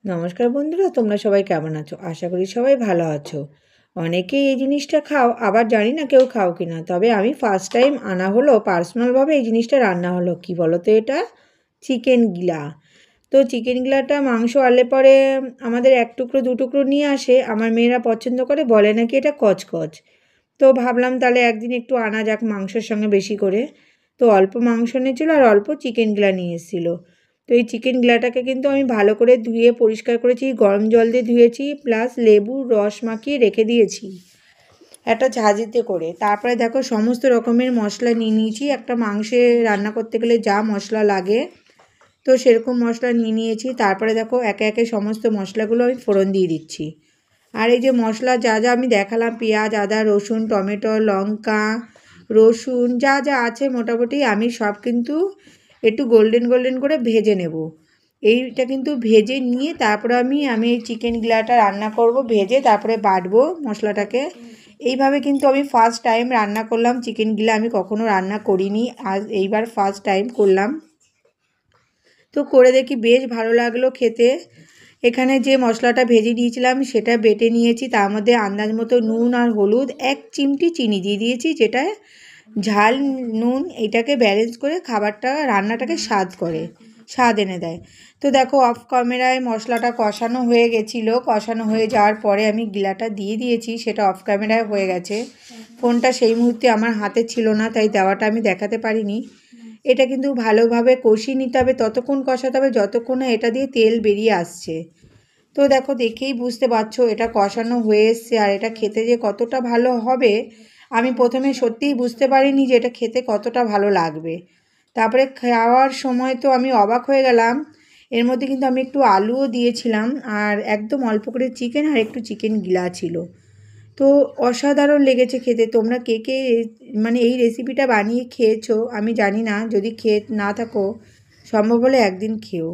নমস্কার বন্ধুরা, তোমরা সবাই কেমন আছো? আশা করি সবাই ভালো আছো। অনেকেই এই জিনিসটা খাও, আবার জানি না কেউ খাও কি না। তবে আমি ফার্স্ট টাইম আনা হলো, পার্সোনালভাবে এই জিনিসটা রান্না হলো। কি বলো তো এটা? চিকেন গিলা। তো চিকেন গিলাটা মাংস আনলে পরে আমাদের এক টুকরো দু টুকরো নিয়ে আসে। আমার মেয়েরা পছন্দ করে, বলে নাকি এটা কচকচ। তো ভাবলাম তাহলে একদিন একটু আনা যাক মাংসের সঙ্গে বেশি করে। তো অল্প মাংস এনেছিলো আর অল্প চিকেন গিলা নিয়ে এসেছিলো। তো এই চিকেন গিলাটাকে কিন্তু আমি ভালো করে ধুয়ে পরিষ্কার করেছি, গরম জল দিয়ে ধুয়েছি, প্লাস লেবুর রস মাখিয়ে রেখে দিয়েছি একটা ঝাঁঝিতে করে। তারপরে দেখো সমস্ত রকমের মশলা নিয়ে নিয়েছি। একটা মাংসে রান্না করতে গেলে যা মশলা লাগে তো সেরকম মশলা নিয়ে নিয়েছি। তারপরে দেখো একে একে সমস্ত মশলাগুলো আমি ফোড়ন দিয়ে দিচ্ছি। আর এই যে মশলা যা যা আমি দেখালাম, পেঁয়াজ, আদা, রসুন, টমেটো, লঙ্কা, রসুন যা যা আছে মোটামুটি আমি সব কিন্তু একটু গোল্ডেন গোল্ডেন করে ভেজে নেব। এইটা কিন্তু ভেজে নিয়ে তারপরে আমি এই চিকেন গিলাটা রান্না করব, ভেজে তারপরে বাটবো মশলাটাকে। এইভাবে কিন্তু আমি ফার্স্ট টাইম রান্না করলাম চিকেন গিলা। আমি কখনো রান্না করিনি, আজ এইবার ফার্স্ট টাইম করলাম। তো করে দেখি বেশ ভালো লাগলো খেতে। এখানে যে মশলাটা ভেজে নিয়েছিলাম সেটা বেটে নিয়েছি, তার মধ্যে আন্দাজ মতো নুন আর হলুদ, এক চিমটি চিনি দিয়ে দিয়েছি, যেটা ঝাল নুন এটাকে ব্যালেন্স করে খাবারটা রান্নাটাকে স্বাদ এনে দেয়। তো দেখো অফ ক্যামেরায় মশলাটা কষানো হয়ে গেছিলো। কষানো হয়ে যাওয়ার পরে আমি গিলাটা দিয়ে দিয়েছি, সেটা অফ ক্যামেরায় হয়ে গেছে। ফোনটা সেই মুহূর্তে আমার হাতে ছিল না, তাই দেওয়াটা আমি দেখাতে পারিনি। এটা কিন্তু ভালোভাবে কষিয়ে নিতে হবে, ততক্ষণ কষাতে হবে যতক্ষণ না এটা দিয়ে তেল বেরিয়ে আসছে। তো দেখো দেখেই বুঝতে পারছো এটা কষানো হয়ে এসছে। আর এটা খেতে যে কতটা ভালো হবে আমি প্রথমে সত্যিই বুঝতে পারিনি যে এটা খেতে কতটা ভালো লাগবে। তারপরে খাওয়ার সময় তো আমি অবাক হয়ে গেলাম। এর মধ্যে কিন্তু আমি একটু আলুও দিয়েছিলাম, আর একদম অল্প করে চিকেন আর একটু চিকেন গিলা ছিল। তো অসাধারণ লেগেছে খেতে। তোমরা কে কে মানে এই রেসিপিটা বানিয়ে খেয়েছো আমি জানি না। যদি খেয়ে না থাকো, সম্ভব হলে একদিন খেও।